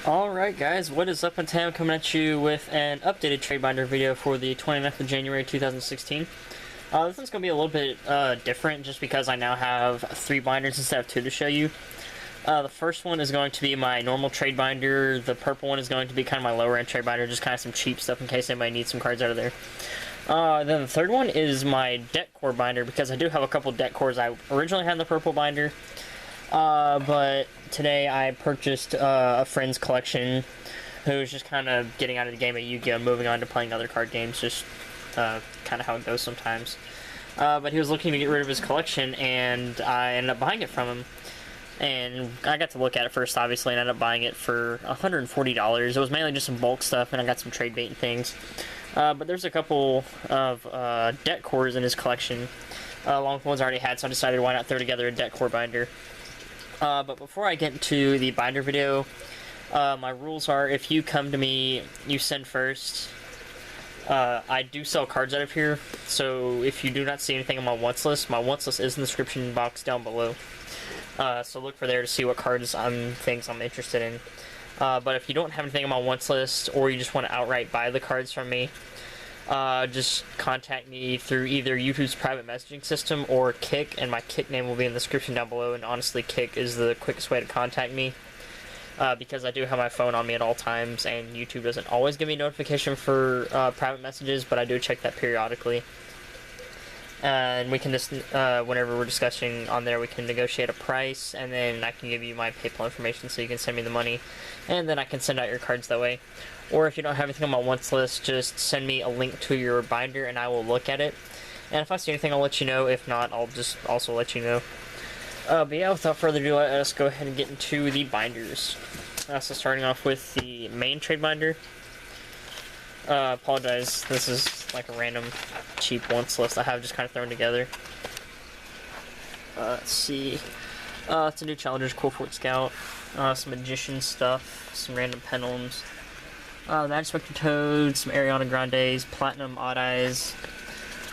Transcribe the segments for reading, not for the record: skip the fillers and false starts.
Alright guys, what is up? And today I'm coming at you with an updated trade binder video for the 29th of January 2016. This one's going to be a little bit different just because I now have 3 binders instead of 2 to show you. The first one is going to be my normal trade binder. The purple one is going to be kind of my lower end trade binder, just kind of some cheap stuff in case anybody needs some cards out of there. Then the third one is my deck core binder because I do have a couple deck cores. I originally had the purple binder. But today I purchased a friend's collection who's just kind of getting out of the game at Yugioh and moving on to playing other card games, just kind of how it goes sometimes. But he was looking to get rid of his collection, and I ended up buying it from him. And I got to look at it first, obviously, and ended up buying it for $140. It was mainly just some bulk stuff, and I got some trade bait and things. But there's a couple of deck cores in his collection, along with ones I already had, so I decided why not throw together a deck core binder. But before I get into the binder video, my rules are if you come to me, you send first. I do sell cards out of here, so if you do not see anything on my wants list is in the description box down below. So look for there to see what cards things I'm interested in. But if you don't have anything on my wants list, or you just want to outright buy the cards from me, just contact me through either YouTube's private messaging system or Kik, and my Kik name will be in the description down below. And honestly, Kik is the quickest way to contact me, because I do have my phone on me at all times, and YouTube doesn't always give me notification for private messages, but I do check that periodically. And we can just, whenever we're discussing on there, we can negotiate a price, and then I can give you my PayPal information so you can send me the money, and then I can send out your cards that way. Or if you don't have anything on my wants list, just send me a link to your binder and I will look at it. And if I see anything, I'll let you know. If not, I'll just also let you know. But yeah, without further ado, let us go ahead and get into the binders. So starting off with the main trade binder. Apologize, this is like a random cheap wants list I have just kind of thrown together. Let's see. It's a new Challenger's Cool Fort Scout, some Magician stuff, some random pendulums, the Magic Spectre Toad, some Ariana Grandes, Platinum Odd Eyes,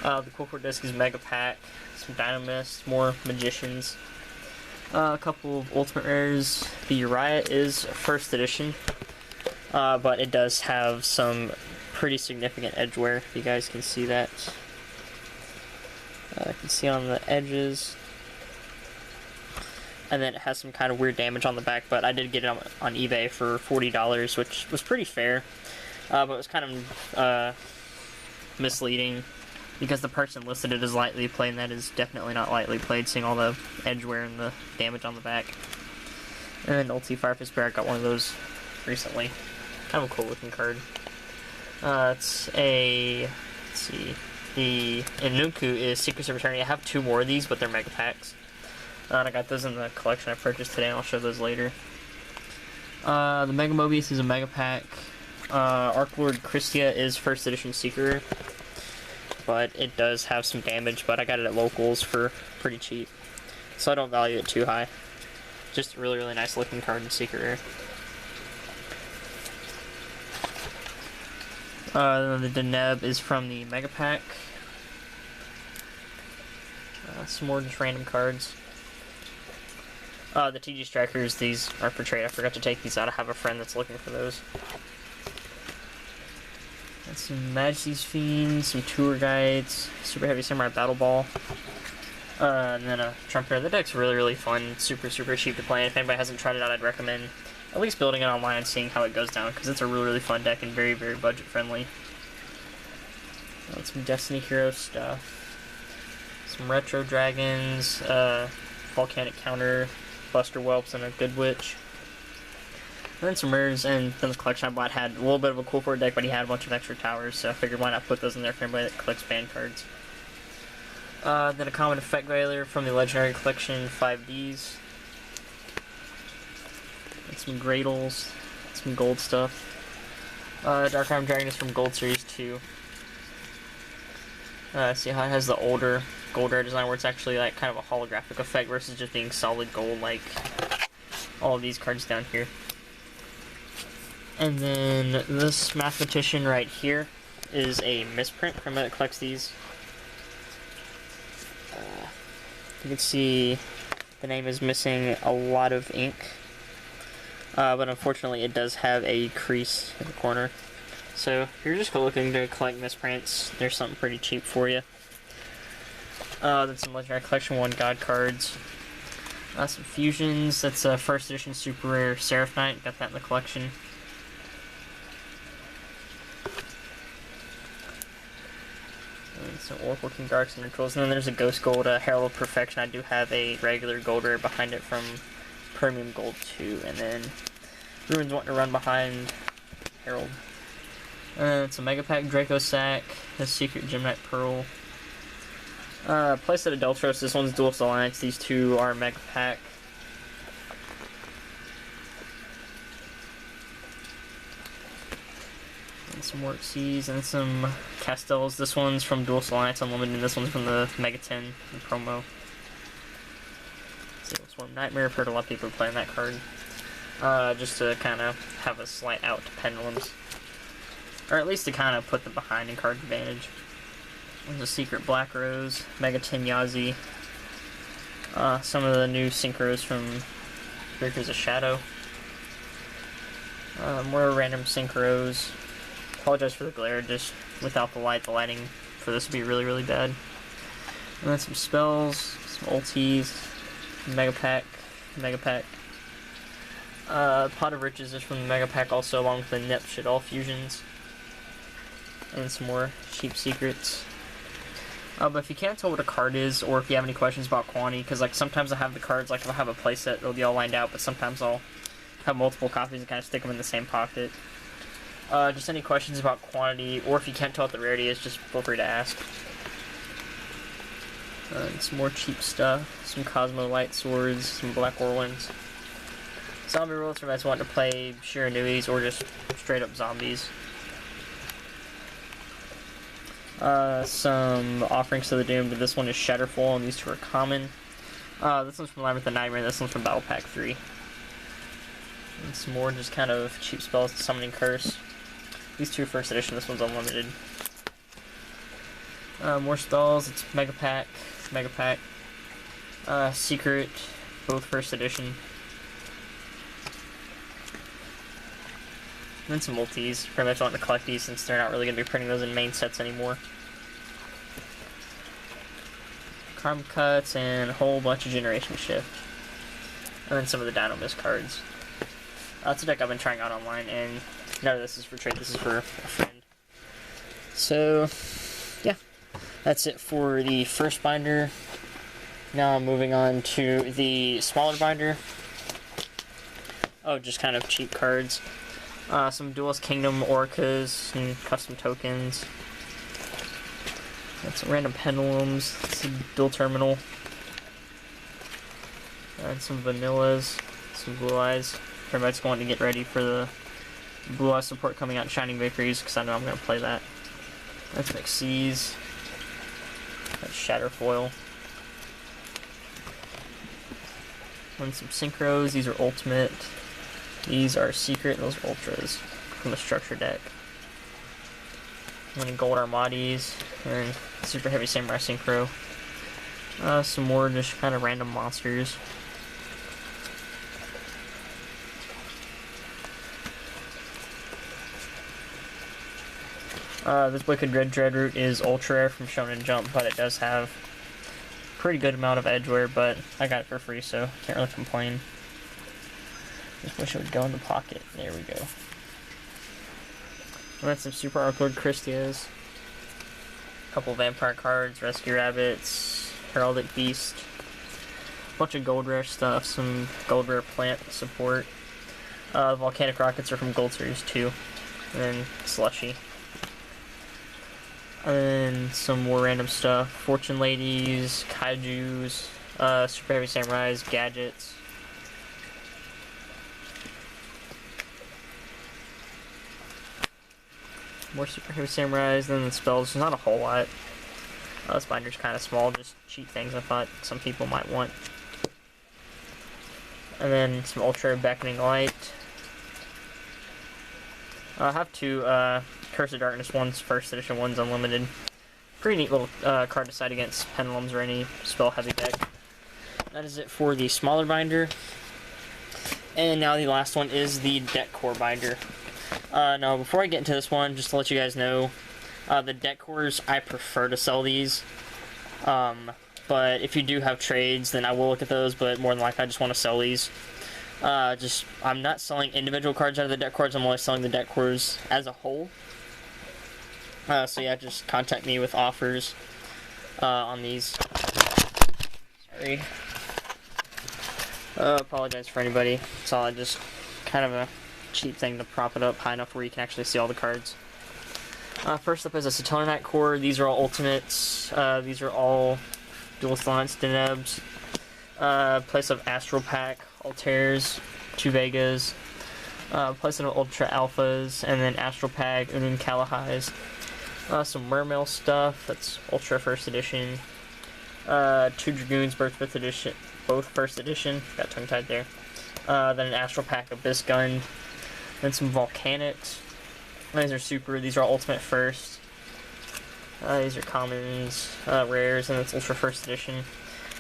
the Cool Fort Disc is Mega Pack, some Dynamist, more Magicians, a couple of Ultimate Rares. The Uria is first edition, but it does have some pretty significant edge wear, if you guys can see that. You can see on the edges. And then it has some kind of weird damage on the back, but I did get it on eBay for $40, which was pretty fair. But it was kind of misleading, because the person listed it as lightly played, and that is definitely not lightly played, seeing all the edge wear and the damage on the back. And Ulti Firefist Bear, I got one of those recently. Kind of a cool looking card. It's a, let's see, the Inuku is Secrets of Eternity. I have 2 more of these, but they're Mega Packs. And I got those in the collection I purchased today, and I'll show those later. The Mega Mobius is a Mega Pack. Archlord Christia is first edition Seeker, but it does have some damage, but I got it at locals for pretty cheap, so I don't value it too high. Just a really, really nice looking card in Seeker Rare. The Deneb is from the Mega Pack. Some more just random cards. The TG Strikers, these are for trade. I forgot to take these out. I have a friend that's looking for those. And some Majesty's Fiends, some Tour Guides, Super Heavy Samurai Battle Ball, and then a Trumpeter. The deck's really, really fun. Super, super cheap to play. If anybody hasn't tried it out, I'd recommend at least building it online and seeing how it goes down, because it's a really, really fun deck and very, very budget friendly. Some Destiny Hero stuff. Some Retro Dragons, Volcanic Counter, Buster Whelps, and a Good Witch. And then some rares, and then the collection I bought had a little bit of a Cool Fort deck, but he had a bunch of extra towers, so I figured why not put those in there for anybody that collects band cards. Then a Common Effect Veiler from the Legendary Collection, 5Ds. And some Gradles, some gold stuff. Dark Arm Dragon is from Gold Series 2. See how it has the older gold rare design where it's actually like kind of a holographic effect versus just being solid gold like all of these cards down here. And then this Mathematician right here is a misprint from it that collects these. You can see the name is missing a lot of ink. but unfortunately it does have a crease in the corner. So if you're just looking to collect misprints, there's something pretty cheap for you. Then some Legendary Collection 1 God cards. Some fusions. That's a first edition super rare Seraph Knight. Got that in the collection. And some Oracle King Darks and Rituals. And then there's a Ghost Gold Herald of Perfection. I do have a regular gold rare behind it from Premium Gold 2. And then Ruins wanting to run behind Herald. It's a Mega Pack Draco Sack, a Secret Gemnite Pearl. Playset Adultros, this one's Duelist Alliance, these two are Mega Pack. And some Work Seas, and some Castels. This one's from Duelist Alliance Unlimited, and this one's from the Mega 10 promo. Single Swarm Nightmare, I've heard a lot of people playing that card. Just to kind of have a slight out to Pendulums. Or at least to kind of put them behind in card advantage. There's a Secret Black Rose, Mega 10 Yazi. Some of the new synchros from Breakers of Shadow. More random synchros. Apologize for the glare, just without the light, the lighting for this would be really, really bad. And then some spells, some ultis, Mega Pack. Pot of Riches is from the Mega Pack also, along with the Nip Shit All fusions. And some more cheap secrets. But if you can't tell what a card is, or if you have any questions about quantity, because like sometimes I have the cards, like if I have a playset, it'll be all lined out, but sometimes I'll have multiple copies and kind of stick them in the same pocket. Just any questions about quantity, or if you can't tell what the rarity is, just feel free to ask. And some more cheap stuff, some Cosmo Light Swords, some Black Orlins. Zombie rules for guys wanting to play Shiranuis or just straight up zombies. Some Offerings to the Doomed, but this one is Shatterfall, and these two are common. This one's from Labyrinth of Nightmare, this one's from Battle Pack 3. And some more just kind of cheap spells, Summoning Curse. These two first edition, this one's unlimited. More spells, it's Mega Pack. Secret, both first edition. And then some multis. Pretty much want to collect these since they're not really going to be printing those in main sets anymore. Karma Cuts and a whole bunch of Generation Shift. And then some of the Dino Mist cards. It's a deck I've been trying out online, and none of this is for trade, this is for a friend. So, yeah. That's it for the first binder. Now I'm moving on to the smaller binder. Oh, just kind of cheap cards. Some Duelist Kingdom Orcas and custom tokens. And some random pendulums. Some Dual Terminal. And some vanillas. Some blue eyes. Everybody's going to get ready for the blue eye support coming out in Shining Victories, because I know I'm going to play that. That's Maxx. That's Shatterfoil. And some synchros. These are ultimate. These are secret, those are ultras from the structure deck. And then gold Armadis, and super heavy samurai synchro. Some more just kind of random monsters. This Wicked Red Dreadroot is ultra rare from Shonen Jump, but it does have a pretty good amount of edge wear, but I got it for free, so can't really complain. Just wish it would go in the pocket. There we go. And then some Super Arc Lord Christias. A couple Vampire cards, Rescue Rabbits, Heraldic Beast. A bunch of gold rare stuff, some gold rare plant support. Volcanic Rockets are from Gold Series 2. And then Slushy. And then some more random stuff. Fortune Ladies, Kaijus, Super Heavy Samurais, Gadgets. More Super Heavy Samurais, then the spells. There's not a whole lot. This binder's kind of small, just cheap things I thought some people might want. And then some Ultra Beckoning Light. I have two Curse of Darkness, one's first edition, one's unlimited. Pretty neat little card to side against Pendulums or any spell heavy deck. That is it for the smaller binder. And now the last one is the deck core binder. Now, before I get into this one, just to let you guys know, the deck cores, I prefer to sell these. But if you do have trades, then I will look at those, but more than likely I just want to sell these. I'm not selling individual cards out of the deck cores, I'm only selling the deck cores as a whole. So yeah, just contact me with offers on these. Sorry. Apologize for anybody. It's all just kind of a cheap thing to prop it up high enough where you can actually see all the cards. First up is a Saturnite core. These are all ultimates. These are all Duel Alliance Denebs. Place of Astral Pack, Altairs, 2 Vegas. Place of Ultra Alphas, and then Astral Pack, Unun Kalahais. Some Mermail stuff, that's Ultra First Edition. 2 Dragoons, both 5th edition, both First Edition. Got tongue-tied there. Then an Astral Pack, Abyss Gun. Then some Volcanics. These are super, these are all Ultimate First. These are commons, rares, and it's Ultra First Edition.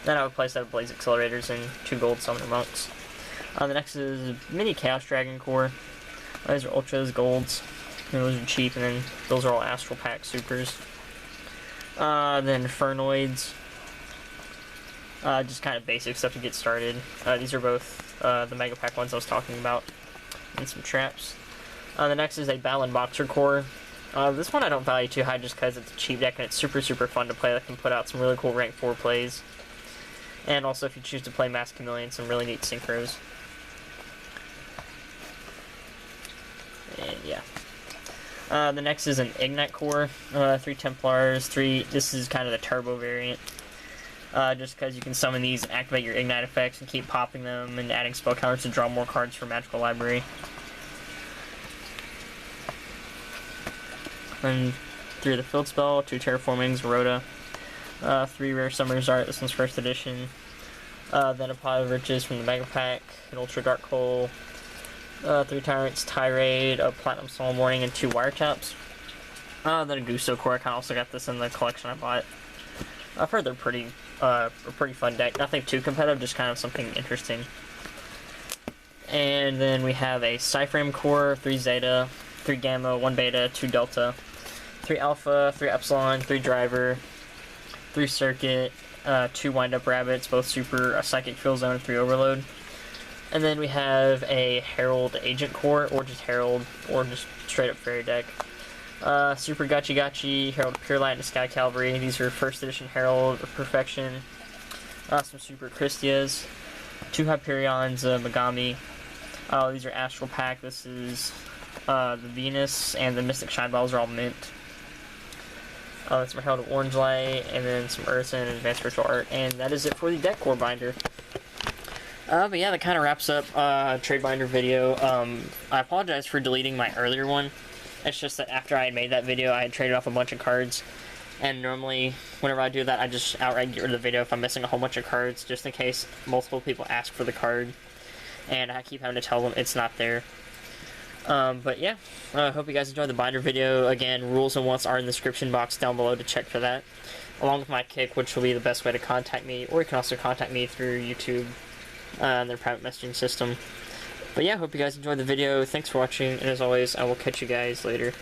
Then I would place out Blaze Accelerators and 2 Gold Summoner Monks. The next is Mini Chaos Dragon Core. These are Ultras, Golds. And those are cheap, and then those are all Astral Pack Supers. Then Infernoids. Just kind of basic stuff to get started. These are both the Mega Pack ones I was talking about. And some traps. The next is a Battling Boxer Core. This one I don't value too high just because it's a cheap deck and it's super fun to play. That can put out some really cool rank 4 plays. And also if you choose to play Mass Chameleon, some really neat synchros. And yeah. The next is an Ignite Core. 3 Templars, this is kind of the turbo variant. Just because you can summon these and activate your Ignite effects and keep popping them and adding spell counters to draw more cards for Magical Library. Then 3 of the Field Spell, 2 Terraformings, Rhoda. 3 Rare Summoners Art, this one's First Edition. Then a Pot of Riches from the Mega Pack, an Ultra Dark Hole. 3 Tyrants, Tirade, a Platinum Soul Morning, and 2 Wiretaps. Then a Gusto Core, I kind of also got this in the collection I bought. I've heard they're a pretty fun deck. Nothing too competitive, just kind of something interesting. And then we have a Cyframe Core, 3 Zeta, 3 Gamma, 1 Beta, 2 Delta, 3 Alpha, 3 Epsilon, 3 Driver, 3 Circuit, 2 Wind-Up Rabbits, both super, a Psychic Field Zone, and 3 Overload. And then we have a Herald Agent Core, or just Herald, or just straight up Fairy deck. Super Gachi Gachi, Herald Pure Light, and Sky Cavalry. These are First Edition Herald of Perfection. Some Super Christias. 2 Hyperions, Megami. These are Astral Pack. This is the Venus, and the Mystic Shine Balls are all mint. Some Herald of Orange Light, and then some Earth and Advanced Virtual Art. And that is it for the deck core binder. But yeah, that kind of wraps up trade binder video. I apologize for deleting my earlier one. It's just that after I had made that video, I had traded off a bunch of cards. And normally, whenever I do that, I just outright get rid of the video if I'm missing a whole bunch of cards, just in case multiple people ask for the card. And I keep having to tell them it's not there. But yeah, I hope you guys enjoyed the binder video. Again, rules and wants are in the description box down below to check for that. Along with my kick, which will be the best way to contact me. Or you can also contact me through YouTube. And their private messaging system. But yeah, hope you guys enjoyed the video. Thanks for watching, and as always, I will catch you guys later.